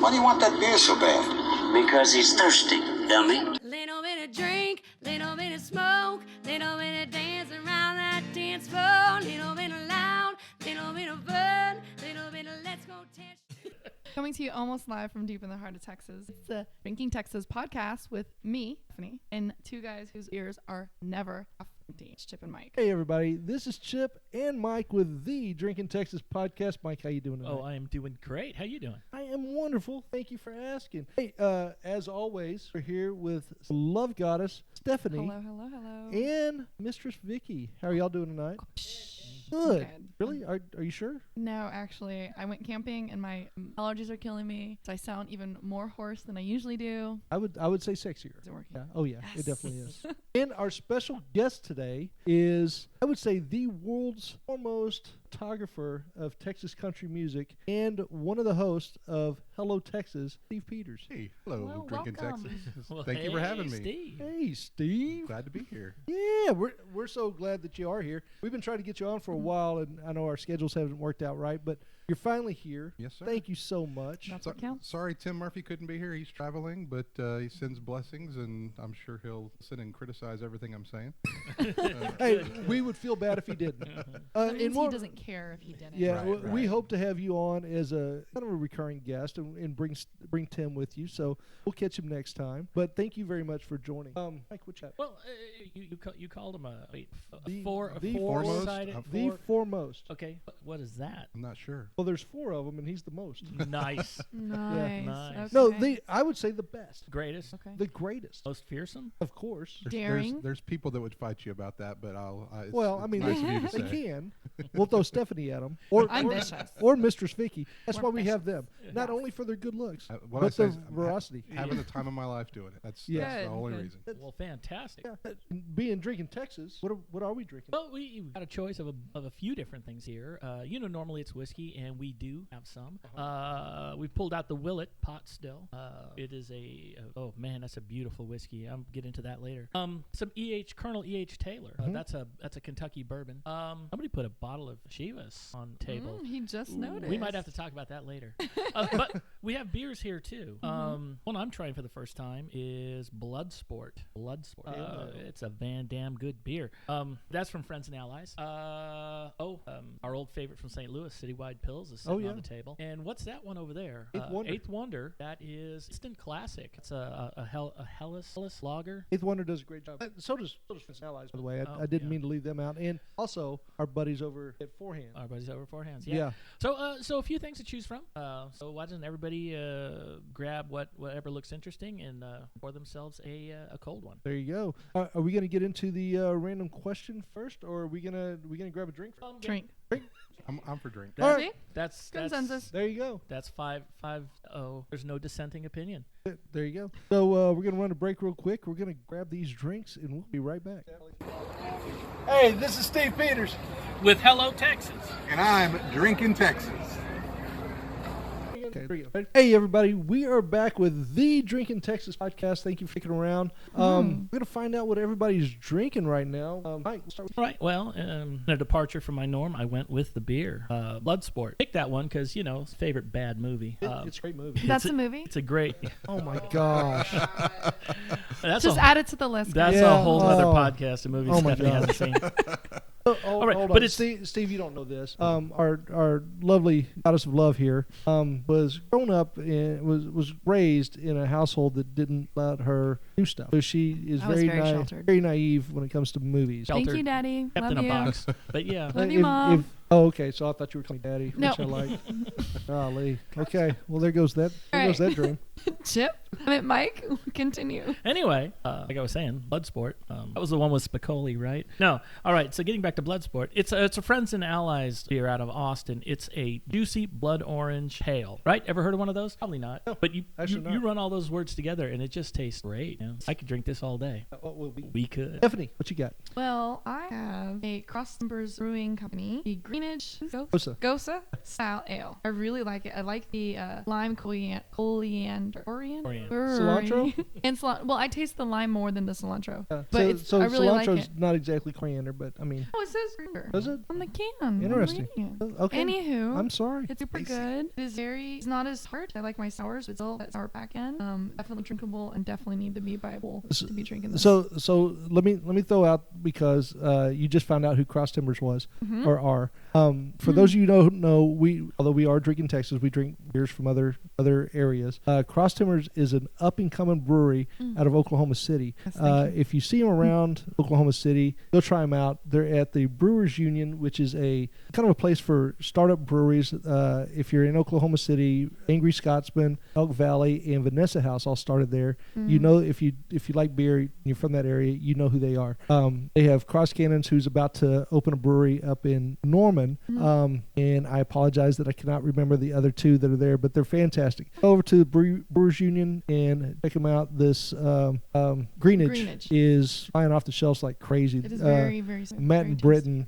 Why do you want that beer so bad? Because he's thirsty, dummy. Little bit of drink, little bit of smoke, little bit of dance around that dance floor, little bit of loud, little bit of fun, little bit of let's go test. Coming to you almost live from deep in the heart of Texas. It's the Drinking Texas podcast with me, Stephanie, and two guys whose ears are never half empty. It's Chip and Mike. Hey everybody, this is Chip and Mike with the Drinking Texas podcast. Mike, how you doing tonight? Oh, I am doing great. How you doing? I am wonderful. Thank you for asking. Hey, as always, we're here with Love Goddess Stephanie. Hello. And Mistress Vicky. How are y'all doing tonight? Good. Really? Are you sure? No, actually, I went camping and my allergies are killing me, so I sound even more hoarse than I usually do. I would say sexier. Is it working? Yeah. Oh yeah, Yes. It definitely is. And our special guest today is, I would say, the world's foremost photographer of Texas country music and one of the hosts of Hello Texas, Steve Peters. Hey, hello, Well, Drinking welcome. Texas. Well, Thank you for having me. Steve. Hey, Steve. Glad to be here. Yeah, we're so glad that you are here. We've been trying to get you on for a while, and I know our schedules haven't worked out right, but you're finally here. Yes, sir. Thank you so much. That's what counts. Sorry Tim Murphy couldn't be here. He's traveling, but he sends blessings, and I'm sure he'll sit and criticize everything I'm saying. Hey, we would feel bad if he didn't. That means and he we'll- doesn't care if he didn't. Yeah, Right, we right. hope to have you on as a kind of a recurring guest and bring Tim with you. So we'll catch him next time. But thank you very much for joining. Mike, what you got? Well, you called him a The foremost? four-sided The foremost. Okay, what is that? I'm not sure. Well, there's four of them, and he's the most. Nice. Nice. Nice. Okay. No, I would say the best, Greatest. Okay. the greatest, Most fearsome. of course. Daring. There's people that would fight you about that, but it's, Well, I it's mean, nice of you to they say. can. We'll throw Stephanie at them, or I'm vicious. or Mistress Vicky. That's We're why we have them. Not Yeah. only for their good looks, What I but say their is I'm veracity. having the time of my life doing it. That's Yeah. the Good, only good. reason. Well, fantastic. Yeah. Being drinking Texas, what are we drinking? Well, we've got a choice of a few different things here. Normally it's whiskey, and we do have some. We've pulled out the Willet pot still. It is oh man, that's a beautiful whiskey. I'll get into that later. Some Colonel E.H. Taylor. That's a Kentucky bourbon. Somebody put a bottle of Chivas on the table. He just noticed. We might have to talk about that later. But we have beers here too. One I'm trying for the first time is Bloodsport. It's a Van Dam good beer. That's from Friends and Allies. Our old favorite from St. Louis, Citywide Pills, is sitting on the table. And what's that one over there? Eighth Wonder. That is instant classic. It's a Hellas lager. Eighth Wonder does a great job. So does Friends and Allies, by the way. I didn't yeah. mean to leave them out. And also our buddies over at Forehand. Our buddies over Four Hands. Yeah. So a few things to choose from. So why doesn't everybody grab whatever looks interesting and pour themselves a cold one? There you go. Are we going to get into the random question first, or are we gonna grab a drink? Drink. I'm for drink. All right. See? That's Consensus. There you go. That's 5-0. There's no dissenting opinion. There you go. So we're going to run a break real quick. We're going to grab these drinks, and we'll be right back. Hey, this is Steve Peters. With Hello Texas. And I'm Drinking Texas. Okay, there you go. Hey, everybody. We are back with the Drinking Texas podcast. Thank you for sticking around. We're going to find out what everybody's drinking right now. Mike, we'll start with All right. Well, a departure from my norm. I went with the beer, Bloodsport. Picked that one because favorite bad movie. it's a great movie. That's a movie. It's a great. Oh, my gosh. That's Just add it to the list. That's Yeah. a whole other Oh. podcast of movies Oh, my Stephanie God. hasn't seen. All right, hold but on. it's- Steve, you don't know this. Our lovely goddess of love here was grown up and was raised in a household that didn't let her do stuff. So she is I was very very sheltered. very naive when it comes to movies. Sheltered. Thank you, Daddy. Kept Love in a you. box. But yeah. Love you, Mom. Oh, okay. So I thought you were calling me Daddy, No. which I like. Golly. Okay. Well, there goes that. There All goes right. that dream. Chip. I mean, Mike. Continue. Anyway, like I was saying, Bloodsport. That was the one with Spicoli, right? No. All right. So getting back to Bloodsport, it's a Friends and Allies beer out of Austin. It's a juicy blood orange pale, right? Ever heard of one of those? Probably not. No, but you actually not. run all those words together, and it just tastes great. I could drink this all day. What will be? We could. Stephanie, what you got? Well, I have a Cross Timbers Brewing Company, the Greenwich Gosa. Gosa style ale. I really like it. I like the lime coriander Cilantro? And well, I taste the lime more than the cilantro. Yeah. But so I really like cilantro's it. not exactly coriander, but I mean, Oh, it says coriander. does it? On the can. I'm Interesting. reading it. Okay. Anywho, I'm sorry. it's super good. It's not as hard. I like my sours, but still that sour back end. Definitely drinkable and definitely need to be Bible to be drinking this. So let me throw out, because you just found out who Cross Timbers was or are. For those of you who don't know, although we are drinking Texas, we drink beers from other areas. Cross Timbers is an up and coming brewery out of Oklahoma City. Yes, thank you. If you see them around Oklahoma City, go try them out. They're at the Brewers Union, which is a kind of a place for startup breweries. If you're in Oklahoma City, Angry Scotsman, Elk Valley, and Vanessa House all started there. You know, if you like beer, you're from that area, you know who they are. They have Cross Cannons, who's about to open a brewery up in Norman, and I apologize that I cannot remember the other two that are there, but they're fantastic. Go over to the Brewers Union and check them out. This Greenwich is flying off the shelves like crazy. It is very, very smooth. Matt very and tasty. Britton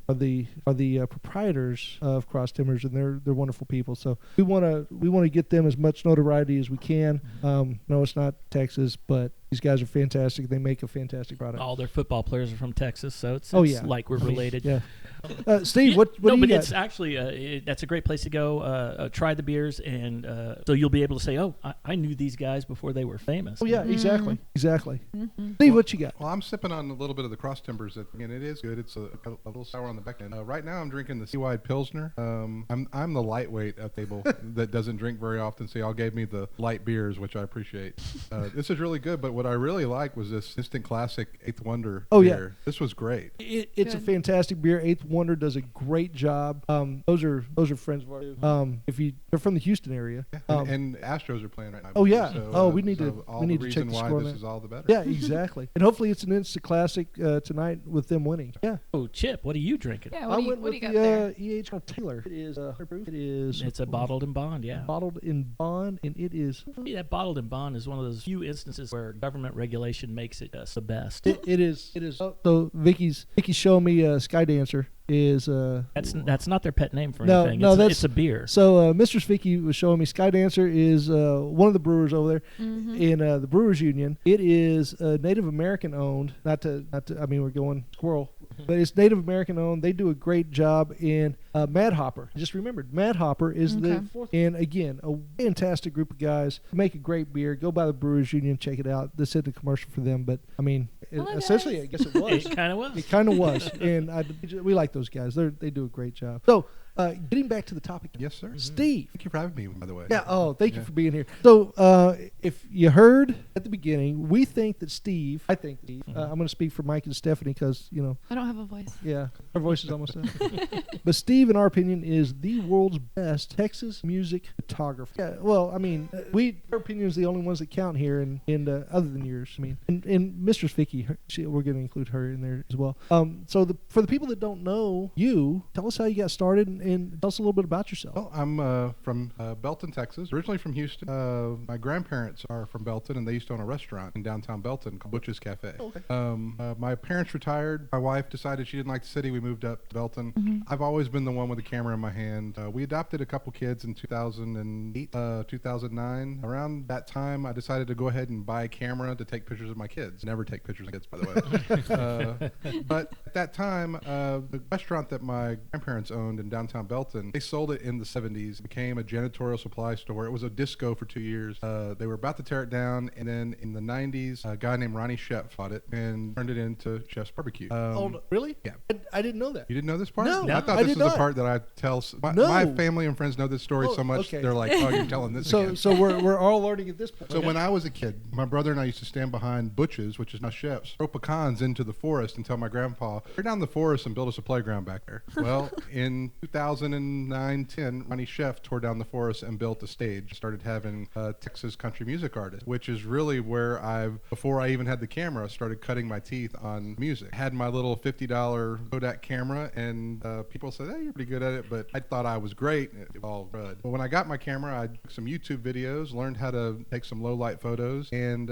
are the proprietors of Cross Timbers, and they're wonderful people. So we want to get them as much notoriety as we can. No, it's not Texas, but these guys are fantastic. They make a fantastic product. All their football players are from Texas, so it's Oh, yeah. like we're related. Yeah. Steve, what do no, you but got? it's actually that's a great place to go. Try the beers, and so you'll be able to say, "Oh, I knew these guys before they were famous." Oh yeah, exactly. Steve, what you got? Well, I'm sipping on a little bit of the Cross Timbers. Again, it is good. It's a little sour on the back end. Right now, I'm drinking the Seawide Pilsner. I'm the lightweight at the table that doesn't drink very often, so y'all gave me the light beers, which I appreciate. This is really good, but what I really like was this Instant Classic Eighth Wonder beer. This was great. It's a fantastic beer. Eighth Wonder does a great job. Those are friends of ours. If they're from the Houston area. And Astros are playing right now. Oh yeah. So, we need to check the why score on this that. is all the better. Yeah, exactly. And hopefully it's an instant classic tonight with them winning. Yeah. Oh, Chip, what are you drinking? Yeah, I what do went you with got there? the EH Taylor. It is 100 proof. It is. It's a bottled in bond, yeah. Bottled in bond, and it is. Yeah, that bottled in bond is one of those few instances where government regulation makes it the best. It is. So Vicky's showing me Sky Dancer is That's not their pet name for No, anything. no, It's a beer. So Mistress Vicky was showing me Sky Dancer is one of the brewers over there in the Brewers Union. It is Native American owned. Not to. I mean, we're going squirrel, but it's Native American owned. They do a great job in Mad Hopper. I just remembered Mad Hopper is the fourth. And again, a fantastic group of guys make a great beer. Go by the Brewers Union, check it out. This isn't a commercial for them, but I mean, essentially, I guess it was. It kind of was. It kind of was, and we like those guys. They do a great job. So, getting back to the topic. Yes, sir. Steve. Thank you for having me, by the way. Yeah. Oh, thank you for being here. So, if you heard at the beginning, I think Steve. I'm going to speak for Mike and Stephanie because I don't have a voice. yeah, our voices almost done. But Steve, in our opinion, is the world's best Texas music photographer. Yeah. Well, I mean, our opinion is the only ones that count here, and other than yours. I mean, and Mistress Vicky, we're going to include her in there as well. So for the people that don't know you, tell us how you got started and tell us a little bit about yourself. Well, I'm from Belton, Texas. Originally from Houston. My grandparents are from Belton, and they used to own a restaurant in downtown Belton called Butch's Cafe. Okay. My parents retired. My wife decided she didn't like the city. We moved up to Belton. I've always been the one with the camera in my hand. We adopted a couple kids in 2008, 2009. Around that time, I decided to go ahead and buy a camera to take pictures of my kids. Never take pictures of kids, by the way. But at that time, the restaurant that my grandparents owned in downtown Belton, they sold it in the 70s. It became a janitorial supply store. It was a disco for 2 years. They were about to tear it down, and then in the 90s, a guy named Ronnie Chef bought it and turned it into Chef's Barbecue. Really? Yeah. I didn't know that. You didn't know this part? No, I thought I this did was not. the part that I tell. No. My family and friends know this story so much, okay. they're like, oh, you're telling this again. So we're all learning at this point. So when I was a kid, my brother and I used to stand behind Butch's, which is now Chef's, throw pecans into the forest and tell my grandpa, tear down the forest and build us a playground back there. Well, in 2009-10, Ronnie Chef tore down the forest and built a stage. Started having Texas country music artists, which is really where before I even had the camera, started cutting my teeth on music. Had my little $50 Kodak camera, and people said, hey, you're pretty good at it, but I thought I was great. It was all crud. But when I got my camera, I took some YouTube videos, learned how to take some low light photos, and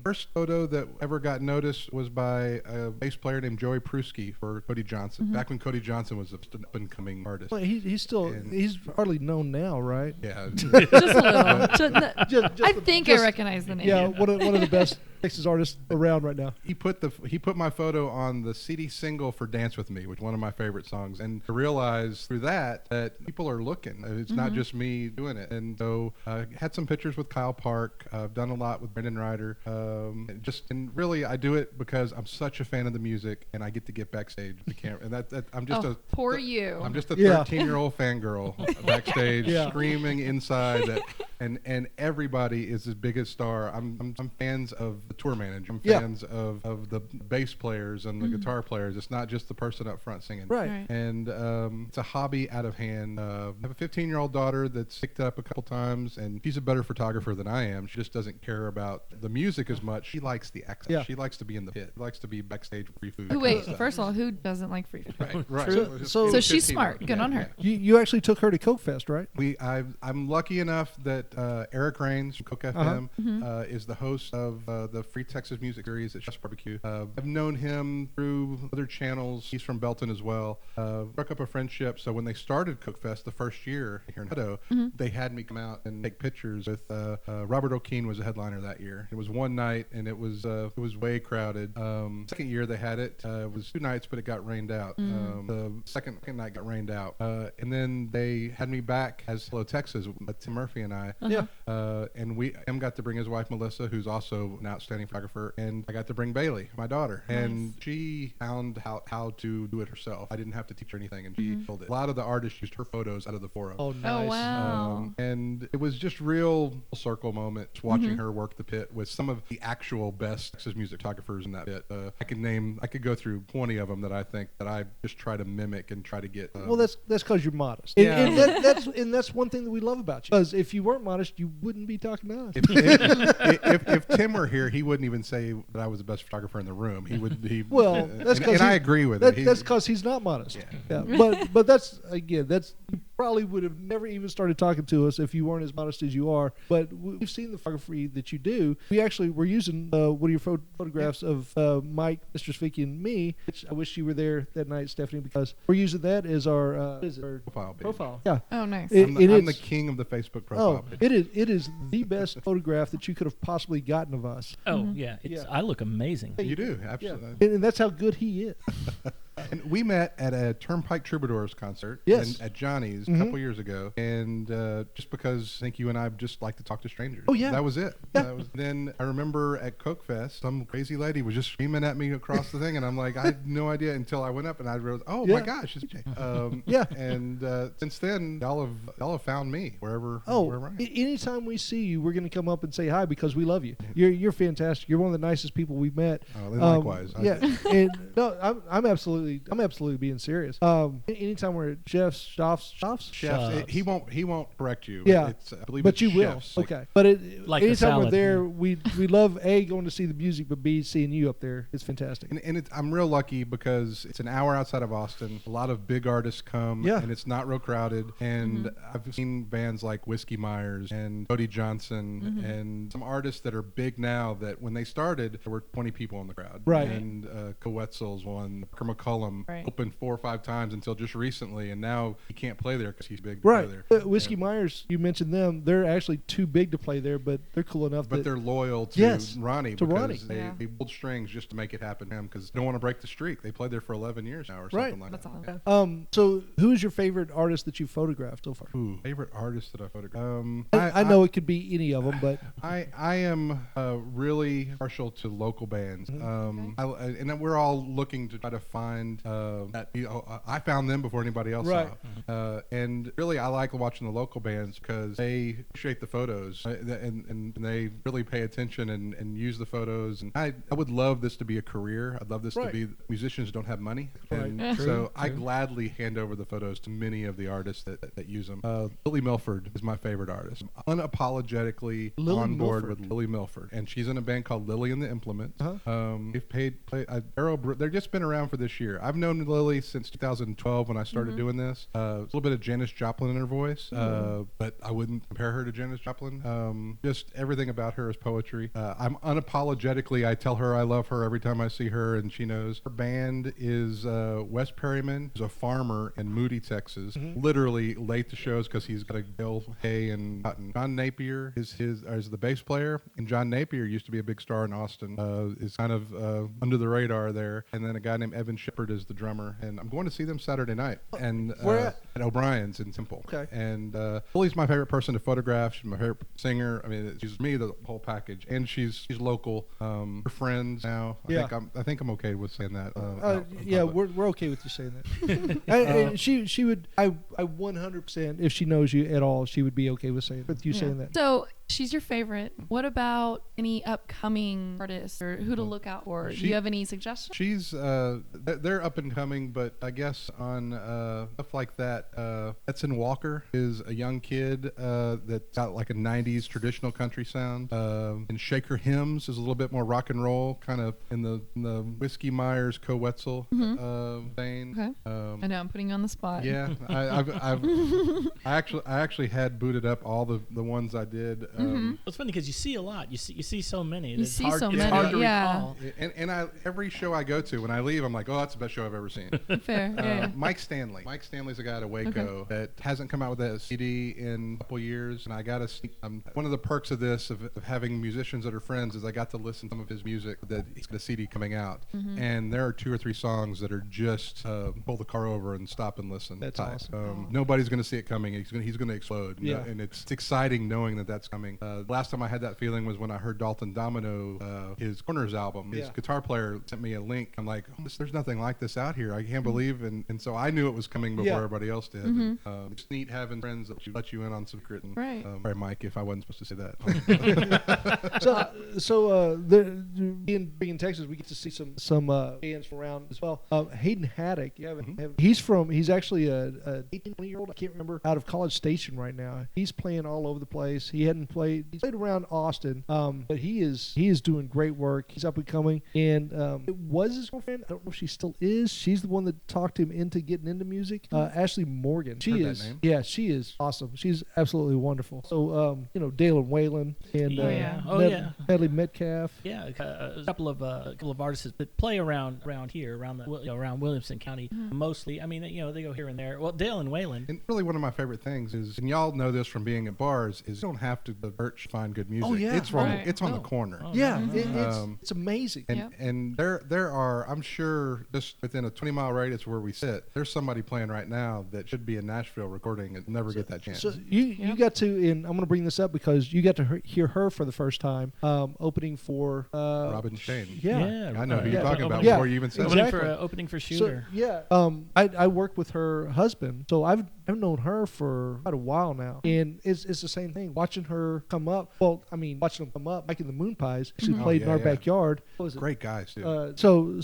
first photo that ever got noticed was by a bass player named Joey Pruski for Cody Johnson. Back when Cody Johnson was an up-and-coming artist. artist. Well, he's still And- he's hardly known now, right? Yeah. Just a little. Just I think I recognize the name. Yeah, one of the best Texas artists around right now. He put my photo on the CD single for "Dance with Me," which is one of my favorite songs, and to realize through that people are looking. It's not just me doing it. And so had some pictures with Kyle Park. I've done a lot with Brendan Ryder. And really I do it because I'm such a fan of the music, and I get to get backstage with the camera. And that I'm just poor you. I'm just a Yeah. 13-year-old fangirl backstage screaming inside that, and everybody is his biggest star. I'm fans of the tour manager. I'm fans of the bass players and the guitar players. It's not just the person up front singing. Right. And it's a hobby out of hand. I have a 15-year-old daughter that's picked up a couple times, and she's a better photographer than I am. She just doesn't care about the music as much. She likes the accent. Yeah. She likes to be in the pit. She likes to be backstage with free food. Wait, first of all, who doesn't like free food? Right. So So she's 15 smart. Good on her. You actually took her to Coke Fest, right? I'm lucky enough that Eric Rains from Coke FM is the host of the Free Texas Music Series at Chef's Barbecue. I've known him through other channels. He's from Belton as well. Struck up a friendship. So when they started Coke Fest the first year here in Idaho, they had me come out and take pictures with Robert O'Keen was a headliner that year. It was one night and it was way crowded. Second year they had it. It was 2 nights, but it got rained out. The second night got rained out. And then they had me back as Hello Texas, Tim Murphy and I. Yeah. And Tim got to bring his wife Melissa, who's also an outstanding photographer, and I got to bring Bailey, my daughter, and she found how to do it herself. I didn't have to teach her anything, and she killed it. A lot of the artists used her photos out of the forum. Oh, nice. Oh wow. And it was just real circle moment watching her work the pit with some of the actual best Texas music photographers in that pit. I could go through 20 of them that I think that I just try to mimic and try to get. Well, that's because you're modest. Yeah. And that's one thing that we love about you. Because if you weren't modest, you wouldn't be talking to us. if Tim were here, he wouldn't even say that I was the best photographer in the room. He would. Well, that's because I agree with it. That's because he's not modest. Yeah. But that's you probably would have never even started talking to us if you weren't as modest as you are. But we've seen the photography that you do. We're using one of your photographs of Mike, Mr. Spicky, and me. Which I wish you were there that night, Stephanie, because we're using that as our Profile page. profile. Yeah. Oh nice. I'm the king of the Facebook profile page. It is the best photograph that you could have possibly gotten of us. Oh yeah, I look amazing. You do, Yeah. absolutely. And that's how good he is. And we met at a Turnpike Troubadours concert at Johnny's a couple years ago. And just because I think you and I just like to talk to strangers. Oh, yeah. That was it. Yeah. Then I remember at Coke Fest, some crazy lady was just screaming at me across the thing. And I'm like, I had no idea until I went up and I realized, oh my gosh, it's Jay. Yeah. And since then, y'all have found me wherever I am. Anytime we see you, we're going to come up and say hi because we love you. You're fantastic. You're one of the nicest people we've met. Oh, then likewise. Yeah, and no, I'm absolutely being serious. Anytime we're at Chef's, He won't correct you. Yeah, I believe but it's you will. chefs. Okay, but Like the anytime we're salad, there, we love going to see the music, but B, seeing you up there. It's fantastic. And I'm real lucky because it's an hour outside of Austin. A lot of big artists come, and it's not real crowded. And I've seen bands like Whiskey Myers and Cody Johnson and some artists that are big now that when they started, there were 20 people in the crowd. Right. And Orca Wetzel's one, Orca McCullum opened 4 or 5 times until just recently, and now he can't play there because he's big to Right. play there. Whiskey Myers, you mentioned them. They're actually too big to play there, but they're cool enough. But they're loyal to Ronnie to because Ronnie. they pulled strings just to make it happen to him because they don't want to break the streak. They played there for 11 years now or something like That's that. awesome. So who is your favorite artist that you've photographed so far? Ooh, favorite artist that I photographed? I know it could be any of them, but I am really partial to local bands, and then we're all looking to try to find that. I found them before anybody else saw. And really, I like watching the local bands because they appreciate the photos and they really pay attention and use the photos. And I would love this to be a career. I'd love this to be musicians don't have money, and so I gladly hand over the photos to many of the artists that use them. Lily Milford is my favorite artist. I'm unapologetically on board with Lily Milford, and she's in a band called Lily and the Implements. They've they've just been around for this year. I've known Lily since 2012 when I started doing this. A little bit of Janis Joplin in her voice, but I wouldn't compare her to Janis Joplin. Just everything about her is poetry. I'm unapologetically, I tell her I love her every time I see her, and she knows. Her band is Wes Perryman, who's a farmer in Moody, Texas. Literally late to shows because he's got to bale hay and cotton. John Napier is the bass player, and John Napier used to be a big star in Austin. Is kind of under the radar there. And then a guy named Evan Shepard is the drummer. And I'm going to see them Saturday night. And Where at O'Brien's in Temple. Okay. And Lily's my favorite person to photograph. She's my favorite singer. I mean, she's me, the whole package. And she's local. We're friends now. I think I'm okay with saying that. Yeah, we're okay with you saying that. She would. I 100%. If she knows you at all, she would be okay with you saying that. So she's your favorite. What about any upcoming artists or who to look out for? Do you have any suggestions? She's they're up and coming, but I guess on stuff like that, Edson Walker is a young kid that's got like a 90s traditional country sound. And Shaker Hymns is a little bit more rock and roll, kind of in the Whiskey Myers, Orca Wetzel vein. Okay. I know I'm putting you on the spot. Yeah, I actually had booted up all the ones I did. It's funny because you see a lot. You see so many. You It's see hard, so it's many, hard to yeah. recall. And every show I go to, when I leave, I'm like, oh, that's the best show I've ever seen. Fair. Yeah. Mike Stanley. Mike Stanley's a guy out of Waco that hasn't come out with a CD in a couple years, and I got to. One of the perks of this of having musicians that are friends is I got to listen to some of his music that he's got a CD coming out, and there are 2 or 3 songs that are just pull the car over and stop and listen. That's type. awesome. Nobody's going to see it coming. He's going to explode. Yeah. And it's exciting knowing that that's coming. Last time I had that feeling was when I heard Dalton Domino, his Corners album. His guitar player sent me a link. I'm like, oh, there's nothing like this out here. I can't believe, and so I knew it was coming before everybody else did. And, it's neat having friends that let you in on secret. And, Right. Sorry, Mike, if I wasn't supposed to say that. In being in Texas, we get to see some bands from around as well. Hayden Haddock, he's actually a 18, 20-year-old. I can't remember, out of College Station right now. He's playing all over the place. He's played around Austin, but he is doing great work. He's up and coming, and it was his girlfriend. I don't know if she still is. She's the one that talked him into getting into music. Ashley Morgan. She is awesome. She's absolutely wonderful. So Dale and Whalen and Medley Metcalf. Yeah, a couple of artists that play around here, around Williamson County mostly. I mean, they go here and there. Well, Dale and Whalen. And really, one of my favorite things is, and y'all know this from being at bars, is you don't have to search to find good music. Oh, yeah. It's on the corner. Oh, Yeah, no. it's amazing. And there are, I'm sure, just within a 20-mile radius where we sit, there's somebody playing right now that should be in Nashville recording and never get that chance. So you got to, and I'm going to bring this up because you got to hear her for the first time, opening for Robin Shane. Yeah. I know who you're talking about Yeah. before you even said Exactly. it. Opening for Shooter. I work with her husband, so I've known her for about a while now, and it's the same thing. Watching her come up. Well, I mean, watching them come up, making the Moon Pies. She played in our backyard. What was it? Great guys too. So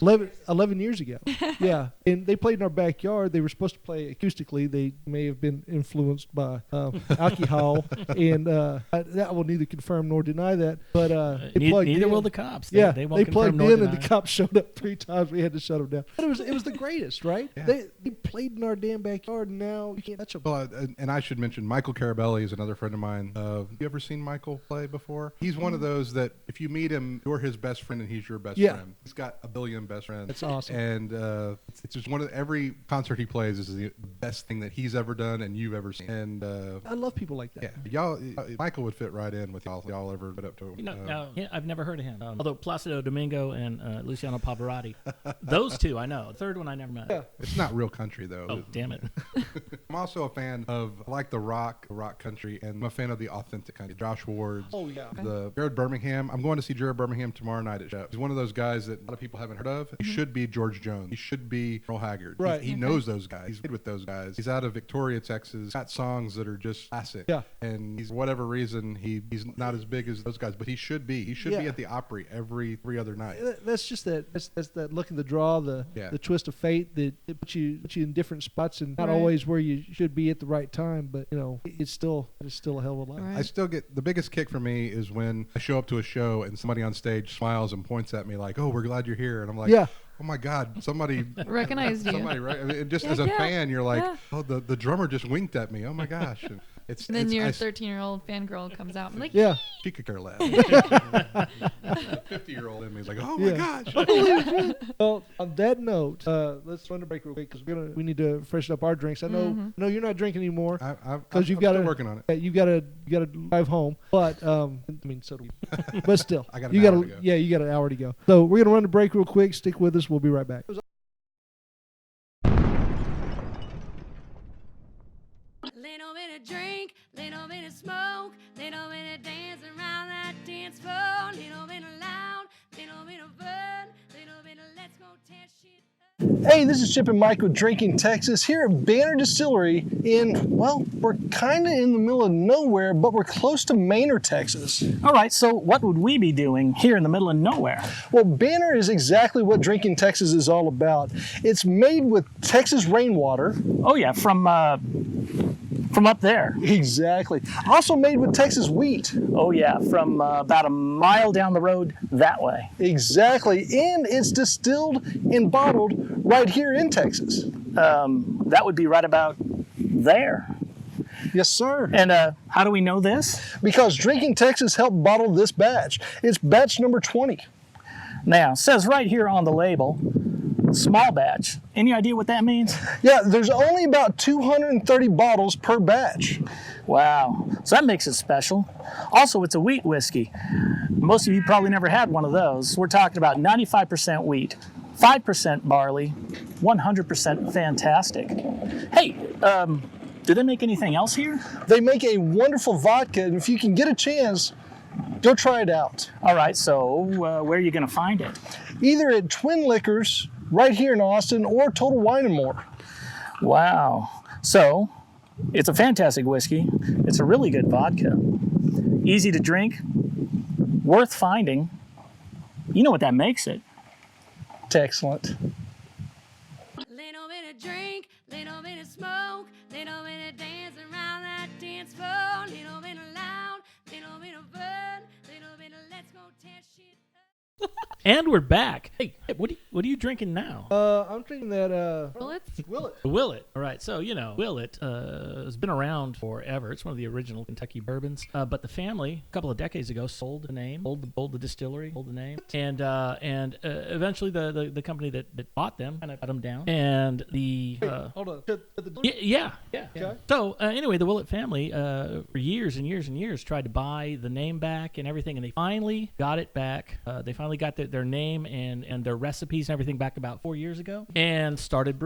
11 years ago. Yeah, and they played in our backyard. They were supposed to play acoustically. They may have been influenced by alcohol, and that will neither confirm nor deny that. But neither will the cops. They won't they confirm plugged nor in, deny. and the cops showed up 3 times. We had to shut them down. But it was the greatest, right? Yeah. They played in our damn backyard, and now you can't touch them. Well, and I should mention Michael Carabelli is another friend of mine. Have you ever seen Michael play before? He's one of those that if you meet him, you're his best friend and he's your best friend. He's got a billion best friends. That's awesome. And it's just every concert he plays is the best thing that he's ever done and you've ever seen. And I love people like that. yeah, Michael would fit right in with y'all ever put up to him. I've never heard of him. Although Placido Domingo and Luciano Pavarotti, those two I know. The third one I never met. Yeah. It's not real country though. Oh, damn it. I'm also a fan of the rock country, and I'm a fan of the authentic country. Josh Ward's. Oh yeah. The Jared Birmingham. I'm going to see Jared Birmingham tomorrow night at show. He's one of those guys that a lot of people haven't heard of. He should be George Jones. He should be Earl Haggard. Right. He knows those guys. He's played with those guys. He's out of Victoria, Texas. Got songs that are just classic. Yeah. And he's, for whatever reason, he's not as big as those guys, but he should be. He should be at the Opry every other night. That's just that. That's that luck of the draw, the twist of fate that it puts you in different spots and not always where you should be at the right time. But it's still a hell of a lot. I still get the biggest kick for me is when I show up to a show and somebody on stage smiles and points at me like, "Oh, we're glad you're here," and I'm like, oh my God, somebody Recognized you. somebody, right? I mean, just Yeah, as a yeah, fan, you're like, yeah. oh, the drummer just winked at me. Oh my gosh. And And then your 13-year-old fangirl comes out and like, Yeah. she could care less. 50-year-old in me is like, oh my gosh. Well, on that note, let's run a break real quick because we need to freshen up our drinks. I know, Mm-hmm. no, you're not drinking anymore I'm you've got still to working on it. You got to drive home. But I mean, so do we. But still, I got an you got hour to go. Yeah, you got an hour to go. So we're gonna run a break real quick. Stick with us. We'll be right back. Little bit of drink, little bit of smoke, little bit of dance around that dance floor, little bit of loud, little bit of fun, little bit of let's go tear shit up. Hey, this is Chip and Mike with Drinking Texas here at Banner Distillery we're kind of in the middle of nowhere, but we're close to Manor, Texas. All right, so what would we be doing here in the middle of nowhere? Well, Banner is exactly what Drinking Texas is all about. It's made with Texas rainwater. Oh yeah, from up there. Exactly. Also made with Texas wheat. Oh yeah, from about a mile down the road that way. Exactly. And it's distilled and bottled right here in Texas. That would be right about there. Yes, sir. And how do we know this? Because Drinking Texas helped bottle this batch. It's batch number 20. Now, it says right here on the label, small batch. Any idea what that means? Yeah, there's only about 230 bottles per batch. Wow, so that makes it special. Also, it's a wheat whiskey. Most of you probably never had one of those. We're talking about 95% wheat, 5% barley, 100% fantastic. Hey, do they make anything else here? They make a wonderful vodka, and if you can get a chance, go try it out. All right, so where are you going to find it? Either at Twin Liquors, right here in Austin, or Total Wine & More. Wow. So, it's a fantastic whiskey. It's a really good vodka. Easy to drink, worth finding. You know what that makes it. Excellent. Little bit of drink, little bit of smoke, little bit of dance around that dance floor, little bit of loud, little bit of fun, little bit of let's go tear shit up. And we're back. Hey, what are you drinking now? I'm drinking that, bullets? Willet. Willet. All right, so, Willet has been around forever. It's one of the original Kentucky bourbons. But the family, a couple of decades ago, sold the name, sold the distillery, sold the name. And eventually the company that bought them kind of cut them down. And the... Hold on. Yeah. Okay. So anyway, the Willett family for years and years and years tried to buy the name back and everything, and they finally got it back. They finally got their name and their recipes and everything back about 4 years ago, and started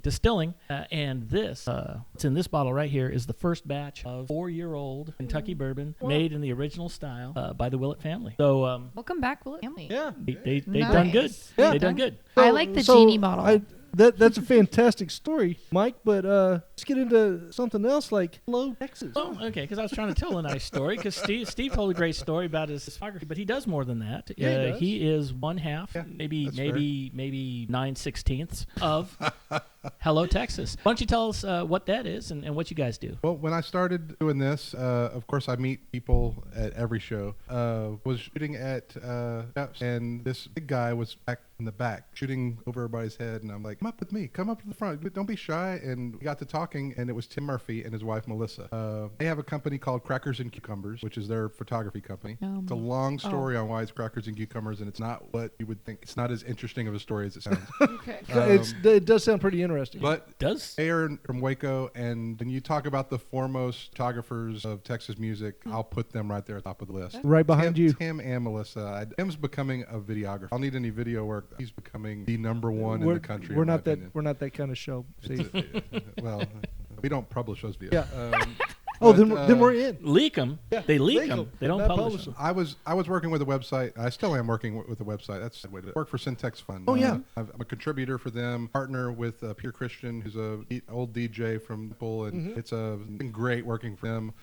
distilling. And what's in this bottle right here is the first batch of 4-year-old Kentucky bourbon made in the original style by the Willett family. So Welcome back, Willet family. Yeah. they done good. Yeah. They done good. I like the genie bottle. That's a fantastic story, Mike, but let's get into something else like Hello, Texas. Oh, okay, because I was trying to tell a nice story, because Steve told a great story about his discography, but he does more than that. Yeah, he is one half, Yeah, maybe that's 9/16 of Hello, Texas. Why don't you tell us what that is and what you guys do? Well, when I started doing this, of course, I meet people at every show. Was shooting at and this big guy was back in the back shooting over everybody's head, and I'm like, come up with me, come up to the front, don't be shy. And we got to talking, and it was Tim Murphy and his wife Melissa. They have a company called Crackers and Cucumbers, which is their photography company. It's a long story on why it's Crackers and Cucumbers, and it's not what you would think. It's not as interesting of a story as it sounds. Okay. It does sound pretty interesting. But Does they are from Waco, and when you talk about the foremost photographers of Texas music, I'll put them right there at the top of the list. Right behind you. Tim and Melissa. Tim's becoming a videographer. I'll need any video work. He's becoming the number one in the country. We're in my not that. opinion. We're not that kind of show. See? Well, we don't publish those videos. Yeah. But, then we're in. leak them. Yeah, They leak leak 'em. them. They don't Not publish publish them. I was working with a website. I still am working with a website. That's the way to work for Syntax Fund. Oh, yeah. I'm a contributor for them. Partner with Peter Christian, who's a old DJ from Bull, and it's been great working for them.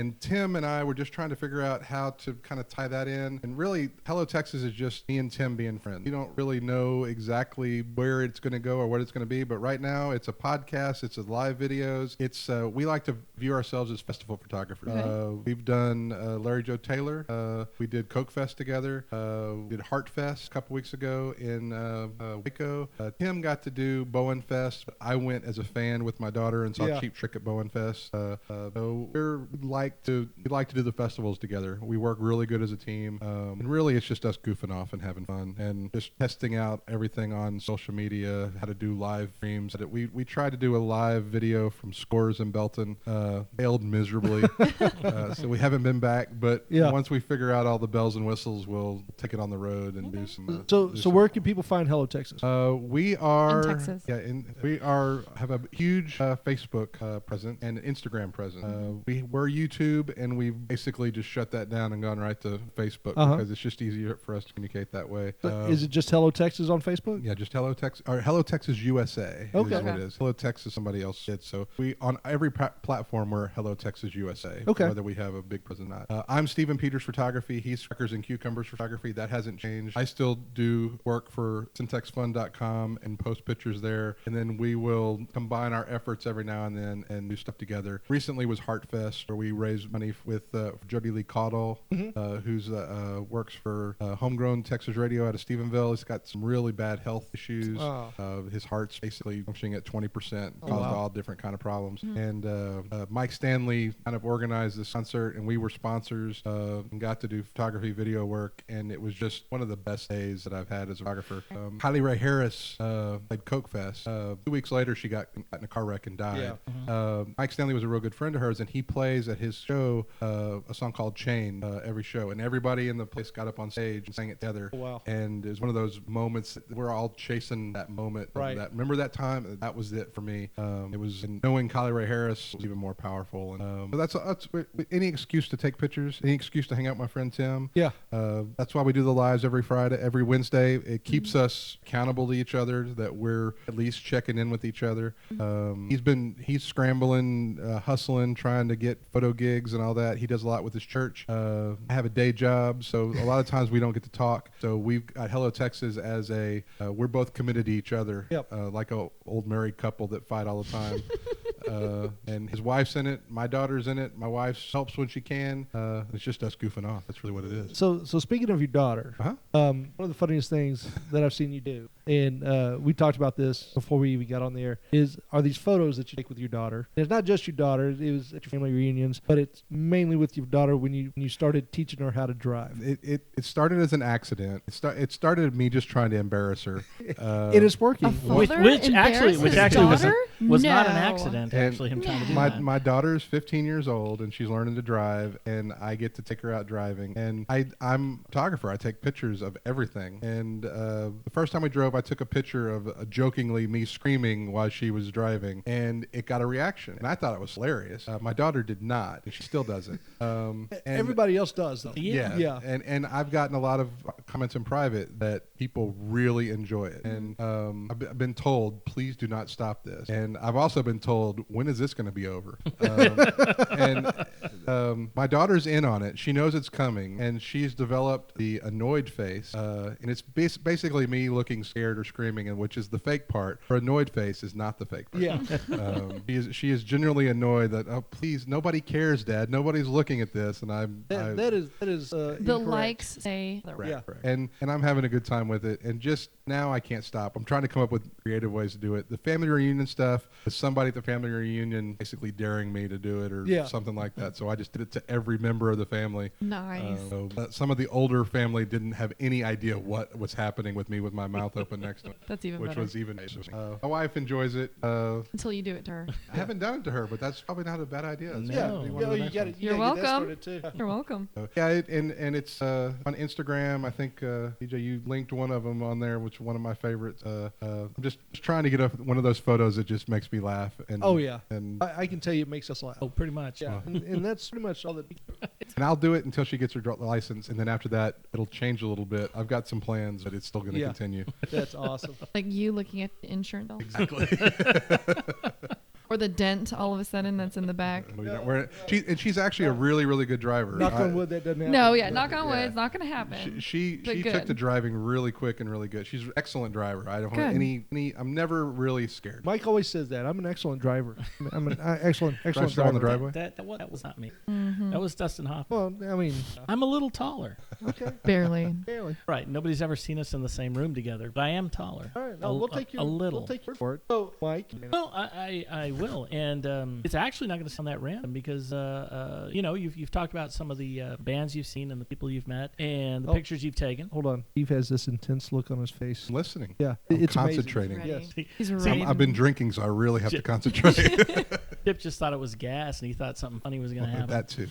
And Tim and I were just trying to figure out how to kind of tie that in. And really, Hello Texas is just me and Tim being friends. You don't really know exactly where it's going to go or what it's going to be, but right now it's a podcast. It's a live videos. It's we like to view ourselves as festival photographers. We've done Larry Joe Taylor. We did Coke Fest together. We did Heart Fest a couple weeks ago in Waco. Tim got to do Bowen Fest. I went as a fan with my daughter and saw Cheap Trick at Bowen Fest. So we like to do the festivals together. We work really good as a team. And really, it's just us goofing off and having fun and just testing out everything on social media, how to do live streams. We tried to do a live video from Scores in Belton, failed miserably. So we haven't been back, but once we figure out all the bells and whistles, we'll take it on the road and do some. So where can people find Hello Texas? We are in Texas. Have a huge Facebook presence and Instagram presence. We're YouTube, and we basically just shut that down and gone right to Facebook because it's just easier for us to communicate that way. Is it just Hello Texas on Facebook? Yeah, just Hello Texas or Hello Texas USA. Is what it is. Hello Texas, somebody else did. So we on every platform we're Hello Texas USA. Okay. Whether we have a big presence or not. I'm Stephen Peters Photography. He's Crackers and Cucumbers Photography. That hasn't changed. I still do work for syntexfund.com and post pictures there, and then we will combine our efforts every now and then and do stuff together. Recently was Heart Fest, where we raised money with Jody Lee Caudle, who's works for Homegrown Texas Radio out of Stephenville. He's got some really bad health issues. His heart's basically functioning at 20%, caused all different kind of problems. And Mike Stanley kind of organized this concert, and we were sponsors and got to do photography, video work, and it was just one of the best days that I've had as a photographer. Kylie Ray Harris played Coke Fest. 2 weeks later, she got in a car wreck and died. Mike Stanley was a real good friend of hers, and he plays at his show a song called Chain every show, and everybody in the place got up on stage and sang it together. And it was one of those moments that we're all chasing that moment. Remember that time? That was it for me. It was knowing Kylie Ray Harris was even more powerful. And that's any excuse to take pictures, any excuse to hang out with my friend Tim. That's why we do the lives every Friday, every Wednesday. It keeps us accountable to each other, that we're at least checking in with each other. He's scrambling, hustling, trying to get photo gigs and all that. He does a lot with his church. I have a day job, so a lot of times we don't get to talk. So we've got Hello Texas as we're both committed to each other, like a old married couple that fight all the time. And his wife's in it, my daughter's in it, my wife helps when she can. It's just us goofing off. That's really what it is. So speaking of your daughter, one of the funniest things that I've seen you do, and we talked about this before we even got on the air, are these photos that you take with your daughter. And it's not just your daughter, it was at your family reunions, but it's mainly with your daughter when you started teaching her how to drive. It started as an accident. It started me just trying to embarrass her. It is working. Which actually was not an accident. Actually, him trying to do that. My daughter is 15 years old and she's learning to drive, and I get to take her out driving. And I'm a photographer. I take pictures of everything. And the first time we drove, I took a picture of jokingly me screaming while she was driving, and it got a reaction. And I thought it was hilarious. My daughter did not, and she still doesn't. Everybody else does, though. Yeah. And I've gotten a lot of comments in private that people really enjoy it. And I've been told, please do not stop this. And I've also been told, when is this going to be over? My daughter's in on it. She knows it's coming, and she's developed the annoyed face. And it's basically me looking scared or screaming, and which is the fake part. Her annoyed face is not the fake part. Yeah. She is genuinely annoyed that, oh, please, nobody cares, Dad. Nobody's looking at this. And that is the incorrect. likes say the Correct. And I'm having a good time with it. And just now I can't stop. I'm trying to come up with creative ways to do it. The family reunion stuff, with somebody at the family reunion basically daring me to do it or something like that. So I just did it to every member of the family. Nice. Some of the older family didn't have any idea what was happening with me with my mouth open next to it. That's even which better. was even interesting. My wife enjoys it. Until you do it to her. I haven't done it to her, but that's probably not a bad idea. No. You're welcome. You're welcome. And it's on Instagram. I think DJ, you linked one of them on there, which is one of my favorites. I'm just trying to get one of those photos that just makes me laugh. And and I can tell you it makes us laugh. Oh, pretty much. Yeah, and that's pretty much all that. And I'll do it until she gets her license, and then after that, it'll change a little bit. I've got some plans, but it's still going to continue. That's awesome. Like you looking at the insurance bill. Exactly. Or the dent all of a sudden that's in the back. No, you're not wearing it. She's actually a really, really good driver. Knock on wood, that doesn't happen. No, yeah, knock on wood. It's not going to happen. She But took good. to driving really quick and really good. She's an excellent driver. I don't Good. have any. I'm never really scared. Mike always says that. I'm an excellent driver. I'm an excellent Drive slow driver. on the driveway. That was not me. That was Dustin Hoffman. Well, I mean, I'm a little taller. okay, Barely. barely. Right. Nobody's ever seen us in the same room together, but I am taller. All right, no, we'll take your a little. We'll take your word for it. So, Mike, Well, I will, and it's actually not going to sound that random because you've talked about some of the bands you've seen and the people you've met and the pictures you've taken. hold on. Steve has this intense look on his face. I'm listening. Yeah, I'm it's concentrating. Ready. Yes. He's ready. I've been drinking, so I really have to concentrate. Chip just thought it was gas, and he thought something funny was going to happen. That too.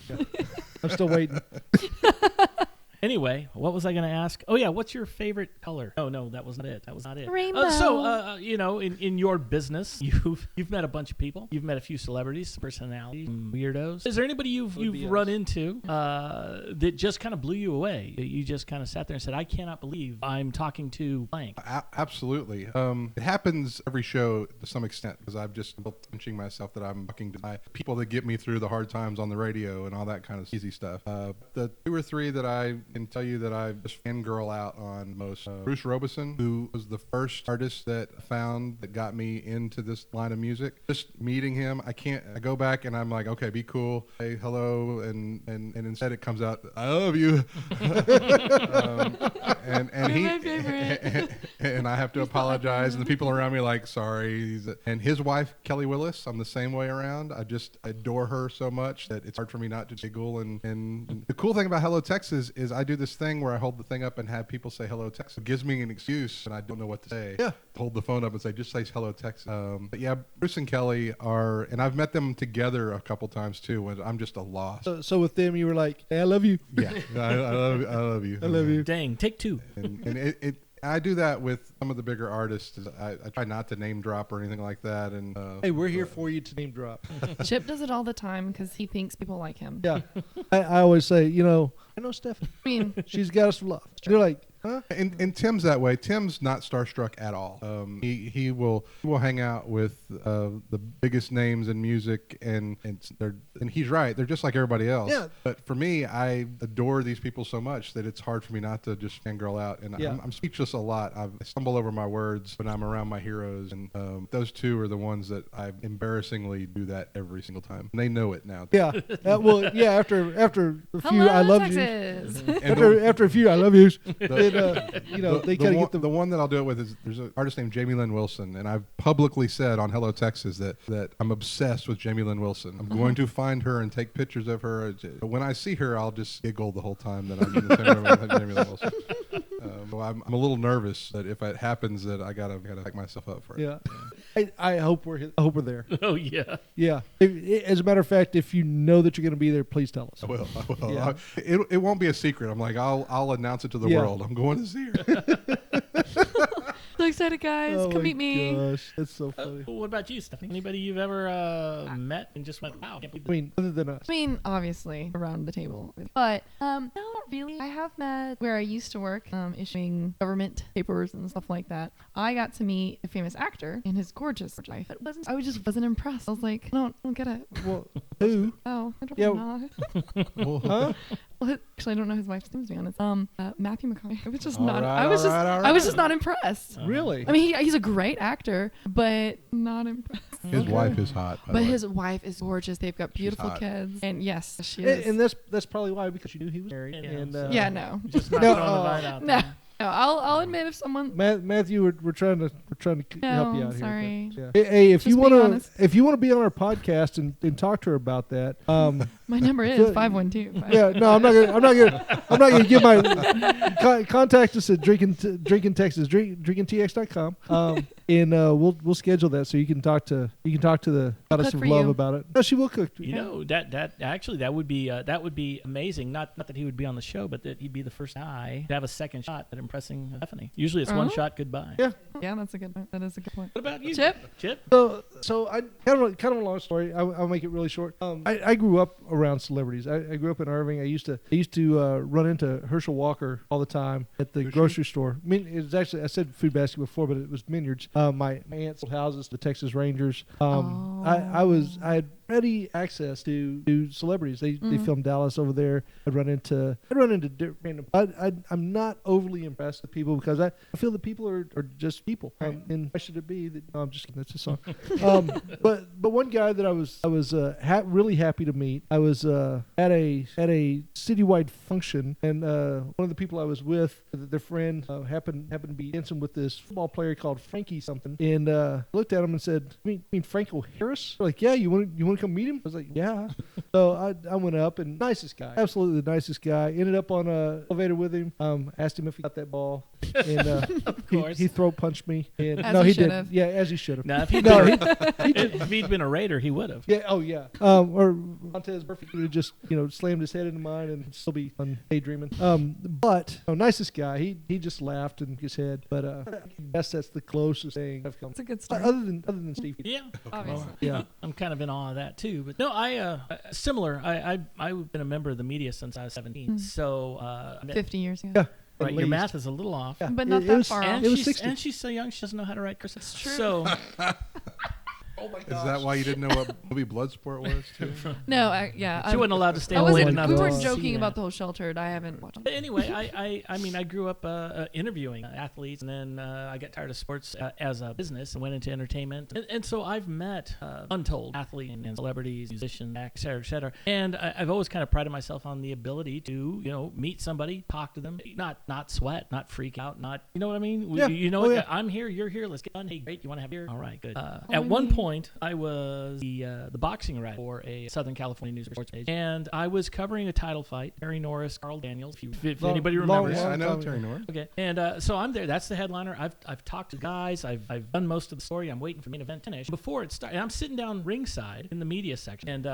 I'm still waiting. Anyway, what was I going to ask? Oh yeah, what's your favorite color? Oh no, that was not it. That was not it. Rainbow. In your business, you've met a bunch of people. You've met a few celebrities, personalities, weirdos. Is there anybody you've run into that just kind of blew you away? You just kind of sat there and said, "I cannot believe I'm talking to blank." Absolutely. It happens every show to some extent because I've just been pinching myself that I'm talking to people that get me through the hard times on the radio and all that kind of easy stuff. The two or three that I can tell you that I just fangirl out on most. Bruce Robeson, who was the first artist that I found that got me into this line of music. Just meeting him, I go back and I'm like, okay, be cool, say hello, and instead it comes out, I love you. And he my favorite. and I have to apologize, and the people around me are like, sorry. And his wife, Kelly Willis, I'm the same way around. I just adore her so much that it's hard for me not to giggle. And the cool thing about Hello Texas is I do this thing where I hold the thing up and have people say Hello Texas. It gives me an excuse, and I don't know what to say. Yeah. Hold the phone up and say, just say Hello Texas. But yeah, Bruce and Kelly are, and I've met them together a couple times too, and I'm just a loss. So with them, you were like, hey, I love you. Yeah, I love you. I love you. I love you. Dang, take two. And I do that with some of the bigger artists. I try not to name drop or anything like that. And Hey, we're here for you to name drop. Chip does it all the time because he thinks people like him. Yeah. I always say, I know Stephanie. I mean, She's got us loved. You're like, huh? And Tim's that way. Tim's not starstruck at all. He will hang out with the biggest names in music, and he's right. They're just like everybody else. Yeah. But for me, I adore these people so much that it's hard for me not to just fangirl out. And Yeah. I'm speechless a lot. I stumble over my words when I'm around my heroes, and those two are the ones that I embarrassingly do that every single time. And they know it now. Yeah. Well, yeah. After a few, hello, I love Texas. you. And After a few, I love yous. the, They kind of get the one that I'll do it with is there's an artist named Jamie Lynn Wilson, and I've publicly said on Hello Texas that I'm obsessed with Jamie Lynn Wilson. I'm going to find her and take pictures of her. But when I see her, I'll just giggle the whole time that I'm in the same room with Jamie Lynn Wilson. So I'm a little nervous that if it happens that I gotta back myself up for it. Yeah. I hope we're there. Oh yeah. Yeah. As a matter of fact, if you know that you're going to be there, please tell us. I will. Yeah. It won't be a secret. I'm like, I'll announce it to the Yeah. world. I'm going to see her. So excited, guys. Oh Come my meet me. Gosh, that's so funny. What about you, Stephanie? Anybody you've ever met and just went, wow? Can't believe I mean, other than us. I mean, obviously, around the table. But, no, not really. I have met where I used to work, issuing government papers and stuff like that. I got to meet a famous actor and his gorgeous wife. I just wasn't impressed. I was like, I don't get it. Well, who? Oh, I don't Yeah. know. Huh? Well, actually, I don't know his wife's name, to be honest. Matthew McConaughey. I was just All not. right, I was all just. right, all I was right. just not impressed. Really? I mean, he's a great actor, but not impressed. His wife is hot. by the But way. his wife is gorgeous. They've got beautiful hot. kids, and yes, she is. And that's probably why, because you knew he was married. Yeah. And yeah, no, just not No, throwing the line out no, there. no. I'll admit if someone. Matthew, we're trying to help you No, out sorry. here. but, yeah. Hey, if Just you being want honest. to be on our podcast and talk to her about that, My number is Good. 512. yeah, no, I'm not gonna give my contact us at drinkingtexas, drinkingtx.com, and we'll schedule that so you can talk to the goddess cook of for love you. about it. No, she will cook. You know that would be amazing. Not that he would be on the show, but that he'd be the first guy to have a second shot at impressing Stephanie. Usually it's one Uh-huh. shot, goodbye. Yeah. Yeah, that's a good point. That is a good point. What about you, Chip? Chip? So I kind of a long story. I'll make it really short. I grew up around celebrities. I grew up in Irving. I used to run into Herschel Walker all the time at the grocery store. I mean, it was actually, I said Food Basket before, but it was Minyards. My aunt's old houses, the Texas Rangers. Oh, I had ready access to celebrities. They filmed Dallas over there. I'd run into random. I'm not overly impressed with people because I feel that people are just people. And why should it be that? No, I'm just kidding. That's a song. But one guy that I was really happy to meet. I was at a citywide function, and one of the people I was with, their friend, happened to be dancing with this football player called Frankie something, and looked at him and said, "You mean Franco Harris?" They're like, "Yeah, you want to come meet him?" I was like, "Yeah." So I went up, and nicest guy, absolutely the nicest guy. Ended up on an elevator with him. Asked him if he got that ball, and Of course. he throat punched me. And As no, he he should did. have. Yeah, as he should have. Now, if he'd, No, if he'd been a Raider, he would have. Yeah. Oh, yeah. Or Montez Murphy would have just, slammed his head into mine and still be on daydreaming. But nicest guy. He just laughed and his head. But I guess that's the closest thing I've come. It's a good story. Other than Steve. Yeah. Obviously. Yeah. I'm kind of in awe of that too. But no, similar. I've been a member of the media since I was 17. So 50 years ago. Yeah. right, At your least. math is a little off. Yeah. But not It that was- far And off. was she's 60. and she's so young, she doesn't know how to write cursive. It's true. So Is that why you didn't know what movie Bloodsport was, too? No, yeah. she wasn't allowed to stay I up wasn't, late enough. we to weren't see joking that. about the whole sheltered. I haven't watched them. But anyway, I mean, I grew up interviewing athletes, and then I got tired of sports as a business and went into entertainment. And so I've met untold athletes and celebrities, musicians, et cetera, et cetera. And I've always kind of prided myself on the ability to, meet somebody, talk to them, not sweat, not freak out, not, you know what I mean? Yeah. Oh, yeah. I'm here, you're here, let's get done. Hey, great, you want to have beer? All right, good. At one point, I was the boxing writer for a Southern California news sports page, and I was covering a title fight, Terry Norris, Carl Daniels, if anybody remembers. Yeah, I know time Terry ago. Norris. Okay, and so I'm there. That's the headliner. I've talked to guys. I've done most of the story. I'm waiting for the main event to finish. Before it starts, I'm sitting down ringside in the media section, and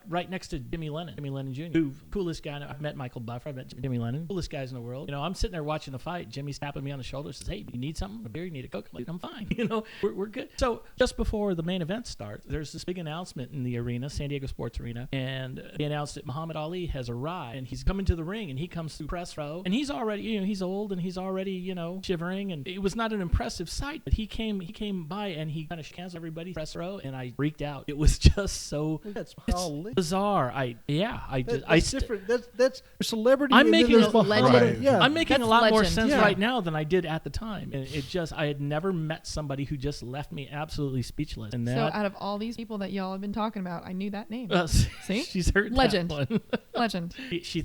right next to Jimmy Lennon Jr., who coolest guy. I've met Michael Buffer. I've met Jimmy Lennon, coolest guys in the world. I'm sitting there watching the fight. Jimmy's tapping me on the shoulder, says, "Hey, you need something? A beer? You need a Coke?" I'm like, "I'm fine." We're good. So just before the main event starts, there's this big announcement in the arena, San Diego Sports Arena, and they announced that Muhammad Ali has arrived, and he's coming to the ring, and he comes through press row, and he's already, he's old, and he's already, shivering, and it was not an impressive sight, but he came by, and he kind of shook hands with everybody, press row, and I freaked out. It was just so That's bizarre. That's different. That's a celebrity. I'm and then making there's a Muhammad. legend. Yeah. I'm making That's a lot more legend. sense Yeah. right now than I did at the time. And I had never met somebody who just left me absolutely speechless. And So that, out of all these people that y'all have been talking about, I knew that name. see, she's heard Legend. that one. Legend. Do you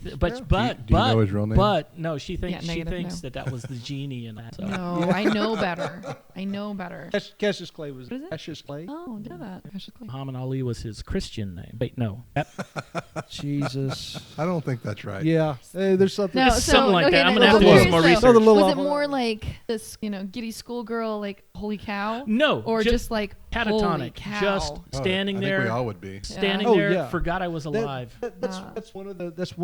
know his real name? But no, she thinks Yeah, negative, that was the genie in that. So. No, I know better. I know better. Cassius Clay was What is it? Cassius Clay. Oh, did know that. Cassius Clay. Muhammad Ali was his Christian name. Wait, no. Jesus. I don't think that's right. Yeah. There's something. No, Something like that. I'm no, gonna have to do some more curious, research. though. Another little- Was it more like this, giddy schoolgirl, like holy cow, No. or just like holy catatonic, cow? just Oh, standing I think there, we all would be. standing Yeah. Oh, there, yeah. forgot I was alive. That's one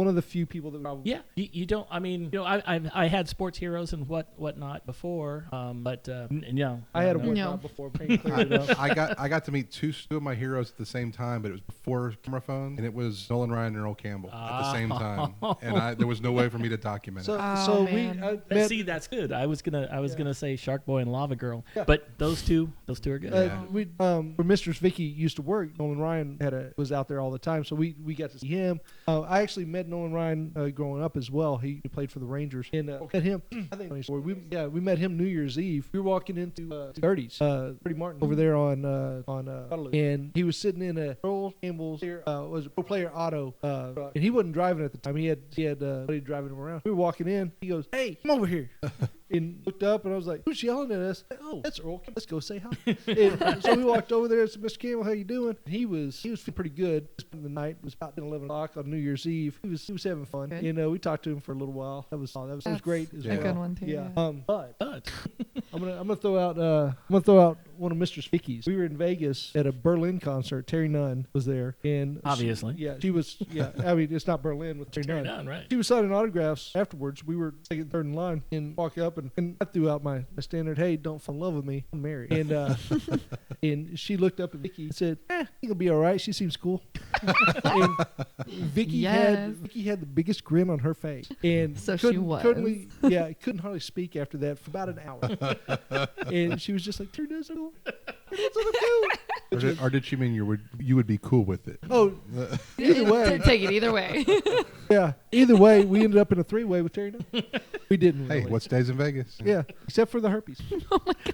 of the few people that probably. Yeah, you don't. I mean, I had sports heroes and whatnot before, but no. I had a no. word No. out before. Clear it up. I got to meet two of my heroes at the same time, but it was before camera phone, and it was Nolan Ryan and Earl Campbell at the same time, and there was no way for me to document So, it. Oh, so man. met, See, that's good. I was gonna say Shark Boy and Lava Girl, but those two are good. we where Mistress Vicky used to work. Nolan Ryan was out there all the time, so we got to see him. I actually met Nolan Ryan growing up as well. He played for the Rangers, and met him. I think funny story. We met him New Year's Eve. We were walking into Dirty's, Freddie Martin over there on Guadalupe, and he was sitting in a Earl Campbell's was a Pro Player Auto, and he wasn't driving at the time. He had somebody driving him around. We were walking in. He goes, "Hey, come over here." And looked up, and I was like, "Who's yelling at us?" "Oh, that's Earl. Let's go say hi." And so we walked over there and said, "Mr. Campbell, how you doing?" And he was feeling pretty good. Spent the night. It was about 10, 11 o'clock on New Year's Eve. He was having fun. Good. We talked to him for a little while. That was great as a well. good one too. Yeah. Yeah. But But I'm gonna throw out one of Mistress Vicky's. We were in Vegas at a Berlin concert. Terry Nunn was there, and Obviously. she was. Yeah, I mean it's not Berlin with Terry Nunn. Nunn, right? She was signing autographs afterwards. We were second, third in line, and walk up, and I threw out my standard, "Hey, don't fall in love with me. I'm married." And and she looked up at Vicky and said, "I think it'll be all right. She seems cool." And Vicky Yes. had the biggest grin on her face, and So she was. couldn't hardly speak after that for about an hour. And she was just like, "Terry Nunn's cool." Or did she mean you would be cool with it? Oh, either way. Take it either way. Yeah. Either way, we ended up in a 3-way with Terry. We didn't. Hey, Really. what stays in Vegas? Yeah, except for the herpes.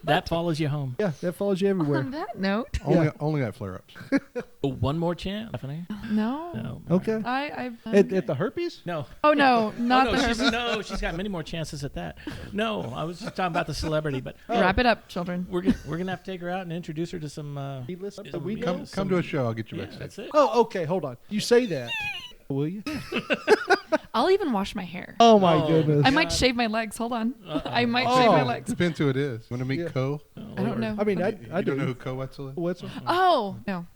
That follows you home. Yeah, that follows you everywhere. On that note, Only at flare-ups. Oh, one more chance, Stephanie. no. No. Okay. I've At the herpes? No. Oh no, not Oh, the no, herpes. she's got many more chances at that. No, I was just talking about the celebrity, but Wrap it up, children. we're gonna have to take her out and introduce her to some. Weedless? some- Weed? yeah, Come to a show. I'll get you Yeah, backstage. that's it. Oh, okay. Hold on. You say that. Will you? I'll even wash my hair. Oh, my Oh. goodness. I might shave my legs. Hold on. I might Oh. shave my legs. Depends who it is. Want to meet Yeah. Co? I don't know. I mean, I You do. don't know who Co Wetzel is? What's Oh no.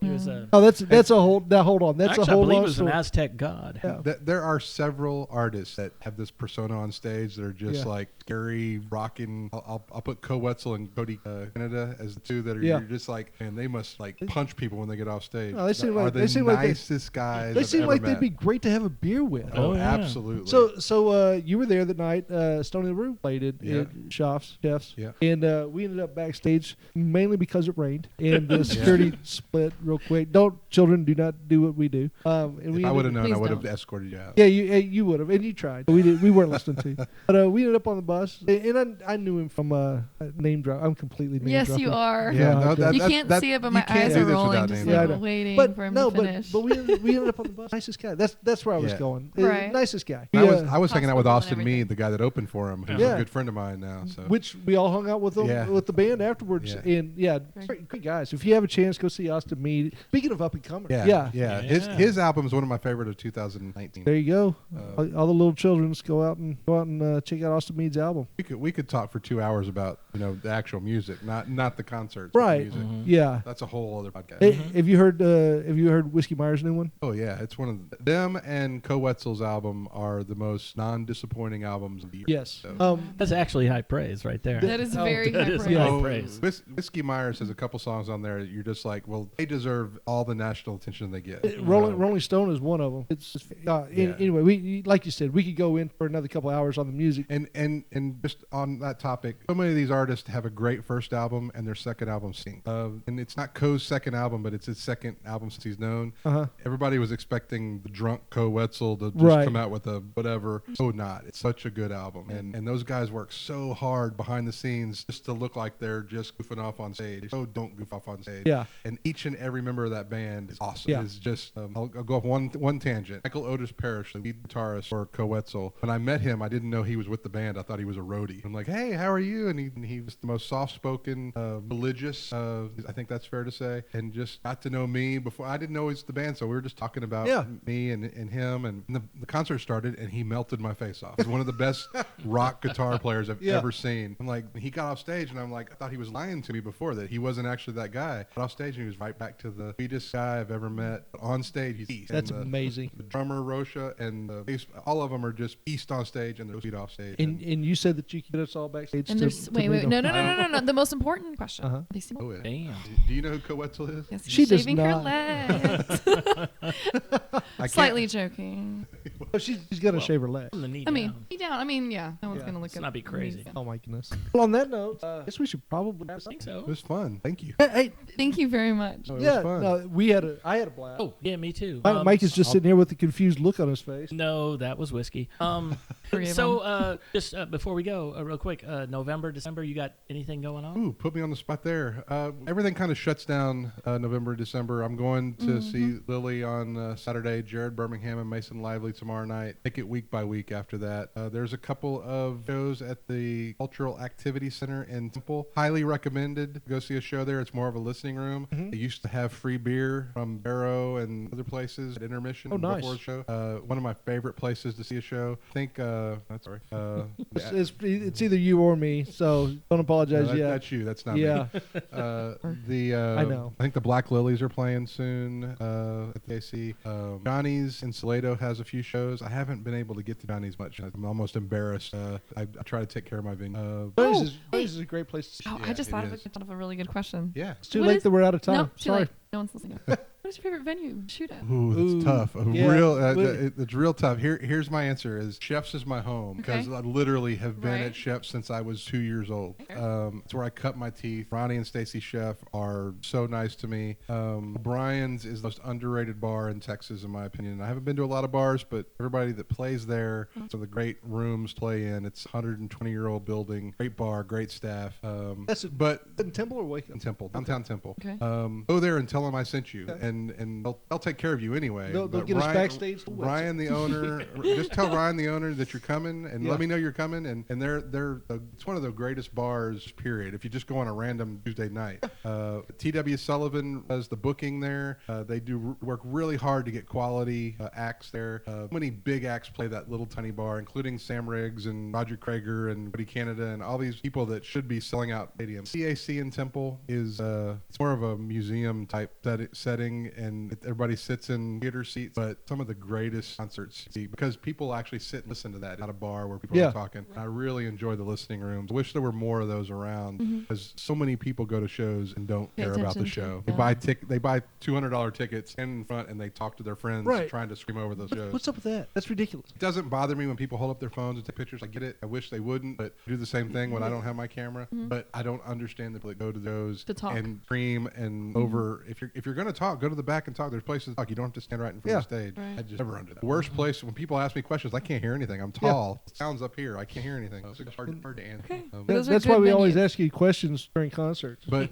He was a. Oh, that's a whole. Now hold on. That's Actually, a whole I believe long it was an story. Aztec god. Yeah. There are several artists that have this persona on stage that are just Yeah. like scary, rocking. I'll put Co Wetzel and Cody Canada as the two that are Yeah. you're just like, man, they must like punch people when they get off stage. No, they seem are like- the they seem like they- nicest guys. They I've seem ever like met. they'd be great to have a beer with. Oh, Oh, yeah. absolutely. So you were there that night. Stony the Room played it Yeah. at Chefs. Yeah. And we ended up backstage mainly because it rained and the security split real quick. Children, do not do what we do. And we If I would have known, I Please would have don't. escorted you out. Yeah, you would have, and you tried. But we did. We weren't listening to you. But we ended up on the bus, and I knew him from name drop. I'm completely name Yes, dropping. you are. Yeah, No, no, that- You can't see it, but my you can't eyes do are this rolling, without just naming Yeah, I like know. waiting But for him no, to finish. but we ended up on the bus. Nicest guy. That's where I was Yeah. going. Right. Nicest guy. I was hanging out with Hospital and Austin everything. Mead, the guy that opened for him, who's Yeah. a good friend of mine now. So Which we all hung out with them Yeah. with the band afterwards, Yeah. and great guys. If you have a chance, go see Austin Mead. Speaking of up and comers, yeah. Yeah. His album is one of my favorite of 2019. there you go. All the little children just go out and check out Austin Mead's album. We could talk for 2 hours about the actual music, not the concerts, but the Right? music. Yeah. That's a whole other podcast. Hey, have you heard Whiskey Myers' new one? Oh yeah, it's one of them and Co Wetzel's album are the most non-disappointing albums of the year. Yes. So- That's actually high praise right there. That is very that high is praise. high Oh, praise. Whiskey Myers has a couple songs on there that you're just like, well, they deserve all the national attention they get. Rolling Stone is one of them. Yeah. Anyway, like you said, we could go in for another couple hours on the music. And just on that topic, so many of these artists have a great first album and their second album stinks. And it's not Co's second album, but it's his second album since he's known. Everybody was expecting the drunk Co Wetzel to just Right. come out with a whatever. So not. It's such a good album, and those guys work so hard behind the scenes just to look like they're just goofing off on stage. So don't goof off on stage. Yeah. And each and every member of that band is awesome. Yeah. It's just I'll go off one tangent. Michael Otis Parrish, the lead guitarist for Co Wetzel. When I met him, I didn't know he was with the band. I thought he was a roadie. I'm like, hey, how are you? And he was the most soft-spoken, religious. I think that's fair to say. And just got to know me before. I didn't know he was the band, so we were just talking about Yeah. me and him. And the concert started, and he melted my face off. He's one of the best rock guitar players I've Yeah. ever seen. I'm like, he got off stage, and I'm like, I thought he was lying to me before that he wasn't actually that guy. Got off stage, and he was right back to the sweetest guy I've ever met. On stage, he's beast. That's And amazing. The drummer Rosha and the bass, all of them are just beast on stage, and they're sweet off stage. And you said that you could get us all backstage. And to- there's to wait, meet no, them. no. The most important question. Uh-huh. They seem Oh, yeah. Damn. Do you know who Co Wetzel is? yes, She does shaving her not. legs. I can't- Slightly joking. Oh, she's gonna shave her leg. From the knee I mean, down. knee down. I mean, yeah. No one's Yeah. gonna look Let's at not be me. crazy. Oh my goodness. Well, on that note, I guess we should probably. I think It so. was fun. Thank you. Hey, Thank you very much. Oh, it was yeah, fun. no, I had a blast. Oh, yeah, me too. Mike is just sitting here with a confused look on his face. No, that was whiskey. Three of So, just before we go, real quick, November, December, you got anything going on? Ooh, put me on the spot there. Everything kind of shuts down November, December. I'm going to see Lily on Saturday, Jared Birmingham and Mason Lively tomorrow night. Take it week by week after that. There's a couple of shows at the Cultural Activity Center in Temple. Highly recommended. Go see a show there. It's more of a listening room. They used to have free beer from Barrow and other places at intermission nice. before the show. One of my favorite places to see a show. I think, sorry. It's either you or me, so don't apologize yet. That's you. That's not Yeah. me. I know. I think the Black Lilies are playing soon at the AC. Johnny's in Salado has a few shows. I haven't been able to get to Johnny's much. I'm almost embarrassed. I try to take care of my venue. Johnny's is a great place to see. Oh, Yeah, I just it thought is. of a really good question. Yeah. It's too What late is- that we're out of time. No, too Sorry. late. No one's listening. What What's your favorite venue to shoot at? Ooh, that's Ooh, tough. yeah. It's real tough. Here's my answer: is Chef's is my home because Okay. I literally have been Right. at Chef's since I was 2 years old. It's where I cut my teeth. Ronnie and Stacy Chef are so nice to me. O'Brien's is the most underrated bar in Texas, in my opinion. I haven't been to a lot of bars, but everybody that plays there, some of the great rooms to play in. It's a 120-year-old building, great bar, great staff. That's it. But In Temple or Waco? in Temple, downtown Temple. Okay. Go there and tell them I sent you, and they'll take care of you anyway. They'll But get us backstage to Ryan, the owner, just tell Ryan, the owner, that you're coming, and Yeah. let me know you're coming. And it's one of the greatest bars. Period. If you just go on a random Tuesday night, T.W. Sullivan does the booking there. They do work really hard to get quality acts there. So many big acts play that little tiny bar, including Sam Riggs and Roger Krager and Woody Canada and all these people that should be selling out stadiums. CAC in Temple is it's more of a museum type setting, and everybody sits in theater seats. But some of the greatest concerts, because people actually sit and listen to that, not a bar where people Yeah. are talking. I really enjoy the listening rooms. I wish there were more of those around because so many people go to shows and don't Pay care about the attention show. to- They buy $200 tickets, stand in front, and they talk to their friends Right. trying to scream over those shows. What's up with that? That's ridiculous. It doesn't bother me when people hold up their phones and take pictures. I get it. I wish they wouldn't, but I do the same thing when I don't have my camera. But I don't understand the people that go to those To talk. and scream and over. If you're going to talk, go to the back and talk. There's places to talk. You don't have to stand right in front of the stage. Right. I just never under that. The worst place when people ask me questions, I can't hear anything. I'm tall. It sounds up here. I can't hear anything. So it's hard to answer. Okay. That's Those are why good we always venues. ask you questions during concerts. But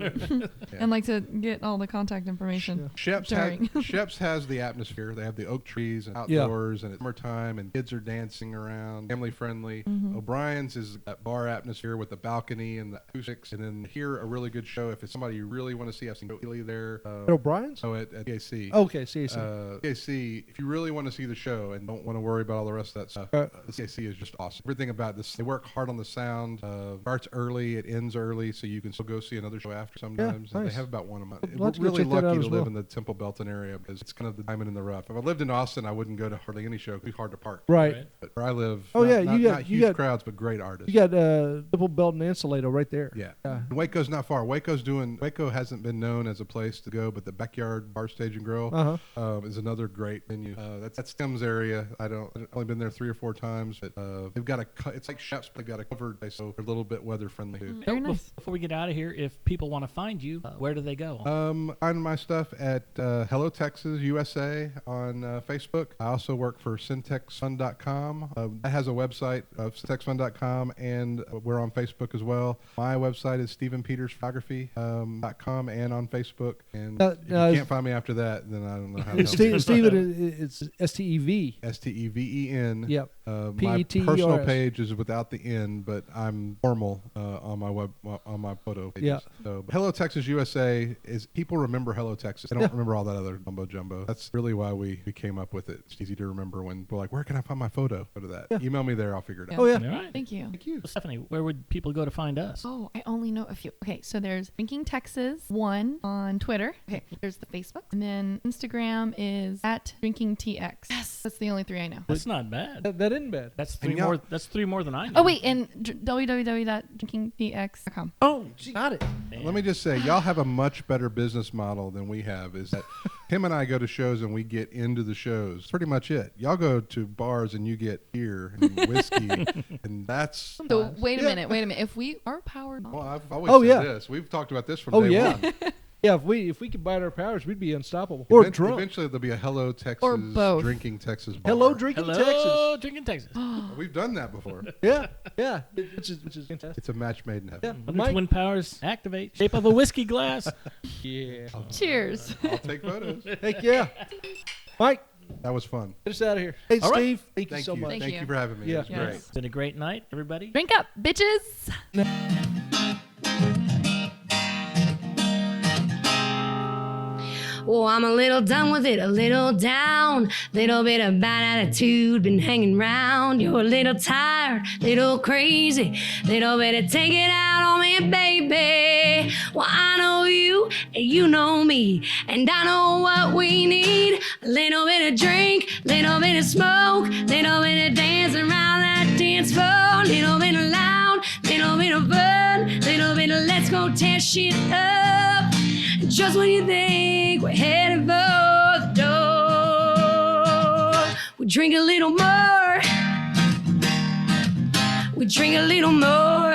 And like to get all the contact information. Sheps during. Sheps has the atmosphere. They have the oak trees and outdoors, and it's summertime, and kids are dancing around, family friendly. O'Brien's is that bar atmosphere with the balcony and the acoustics, and then here a really good show. If it's somebody you really want to see, I've seen Healy there. At O'Brien's? Oh, at PAC. Okay, CAC. PAC, if you really want to see the show and don't want to worry about all the rest of that stuff, the CAC is just awesome. Everything about this, they work hard on the sound. Starts early, it ends early, so you can still go see another show after sometimes. nice. They have about one a month. I'll have to We're go really check that out lucky as to well. live in the Temple Belton area because it's kind of the diamond in the rough. If I lived in Austin, I wouldn't go to hardly any show. It's hard to park. Right. But where I live, Oh, yeah, not, you got- not you huge got- crowds, but great artists. You got Double Belton and Salado right there. Yeah. And Waco's not far. Waco hasn't been known as a place to go, but the Backyard Bar Stage and Grill is another great venue. That's Tim's area. I've only been there 3 or 4 times, but they've got it's like Chef's, but they've got a covered place, so they're a little bit weather friendly too. Very nice. Before we get out of here, if people want to find you, where do they go? Find my stuff at Hello Texas USA on Facebook. I also work for syntexfund.com. That has a website of syntexfund.com, and we're on Facebook as well. My website is stephenpetersphotography.com and on Facebook. And if you can't find me after that, then I don't know how to help you. Steven, it's STEV. STEVEN. Yep. My PETERS. personal page is without the N, but I'm formal on my photo pages. Yeah. So, but Hello Texas USA is people remember Hello Texas. They don't remember all that other mumbo jumbo. That's really why we came up with it. It's easy to remember when people are like, where can I find my photo? Go to that. Yeah. Email me there. I'll figure it out. Oh, yeah. All right. Thank you. Thank you. Well, Stephanie, where would people go to find us? Oh, I only know a few. Okay, so there's Drinking Texas 1 on Twitter. Okay, there's the Facebook. And then Instagram is at DrinkingTX. Yes, that's the only 3 I know. That's not bad. That isn't bad. That's And 3 y'all- more. That's 3 more than I know. Oh, wait, and www.drinkingtx.com. Oh, got it. Let me just say, y'all have a much better business model than we have. Is that him and I go to shows and we get into the shows. That's pretty much it. Y'all go to bars and you get beer and whiskey, and that's. So wait a minute. If we are powered Well, on, I've always said this. We've talked about this from Oh, day yeah. one. Yeah, if we could bite our powers, we'd be unstoppable. Or drunk. Eventually, there'll be a Hello Texas, Or both. Drinking Texas bar. Hello, Drinking Hello, Texas. Drinking Texas. We've done that before. Yeah, which is fantastic. It's a match made in heaven. Yeah, When Mike. twin powers activate, shape of a whiskey glass. Yeah. cheers. I'll take photos. Heck yeah. Mike, That was fun. get us out of here. Hey, All right. Steve, thank you Thank so you. much. Thank Thank you. you for having me. Yeah. It was Yes. great. It's been a great night, everybody. Drink up, bitches. Oh, I'm a little done with it, a little down. Little bit of bad attitude been hanging round. You're a little tired, little crazy. Little bit of take it out on me, baby. Well, I know you, and you know me. And I know what we need. A little bit of drink, little bit of smoke. Little bit of dancing around that dance floor. Little bit of loud, little bit of fun. Little bit of let's go tear shit up. Just when you think we're headed for drink a little more. We drink a little more.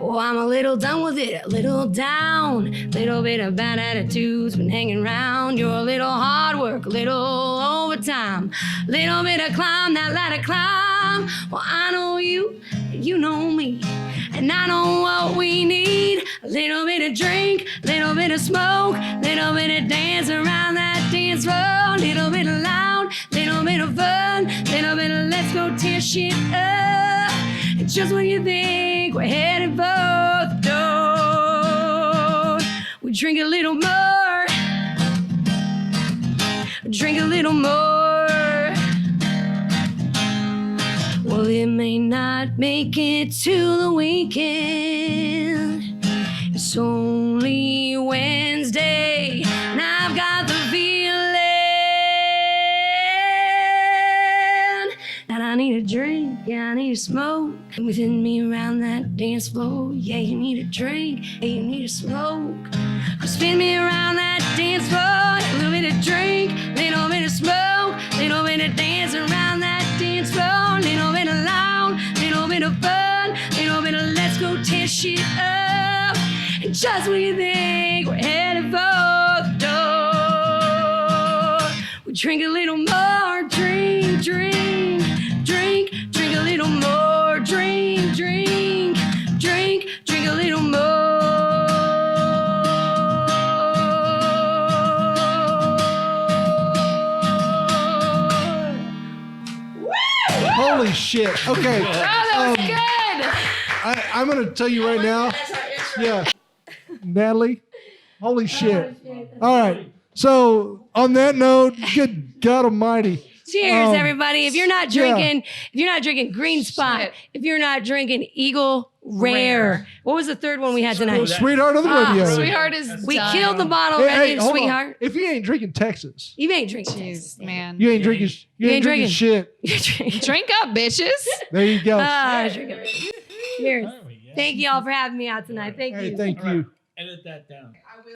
Oh, I'm a little done with it, a little down. Little bit of bad attitudes been hanging around. You're a little hard work, a little overtime. Little bit of climb, that ladder climb. Well, I know you, you know me. And I know what we need. A little bit of drink, little bit of smoke, little bit of dance around that dance floor. Little bit of loud, little bit of fun, little bit of let's go tear shit up. And just when you think we're headed for the door, we drink a little more. Drink a little more. Well, it may not make it to the weekend. It's only Wednesday, and I've got the feeling that I need a drink, yeah, I need a smoke. Within me around that dance floor, yeah, you need a drink, yeah, you need a smoke. Spin me around that dance floor, a little bit of drink, little bit of smoke, little bit of dance around that dance floor, little bit of loud, little bit of fun, little bit of let's go tear shit up. And just when you think we're headed for the door, we drink a little more, drink, drink, drink, drink a little more, drink, drink, drink, drink a little more. Holy shit. Okay. Oh, that was good. I'm going to tell you right now. Yeah. Natalie, holy shit. All right. So, on that note, good God almighty. Cheers, everybody. If you're not drinking, Green Spot, if you're not drinking Eagle Rare. What was the third one we had tonight? Sweetheart of the radio. Sweetheart is We done. killed the bottle Hey, already, hey, hold on. Sweetheart. If you ain't drinking Texas, You ain't drinking. Jeez, man. you ain't drinking. You ain't drinking shit. You're drinking. Drink up, bitches. There you go. Drinking. Cheers. Thank you all for having me out tonight. Thank Hey, you. thank you. Edit that down.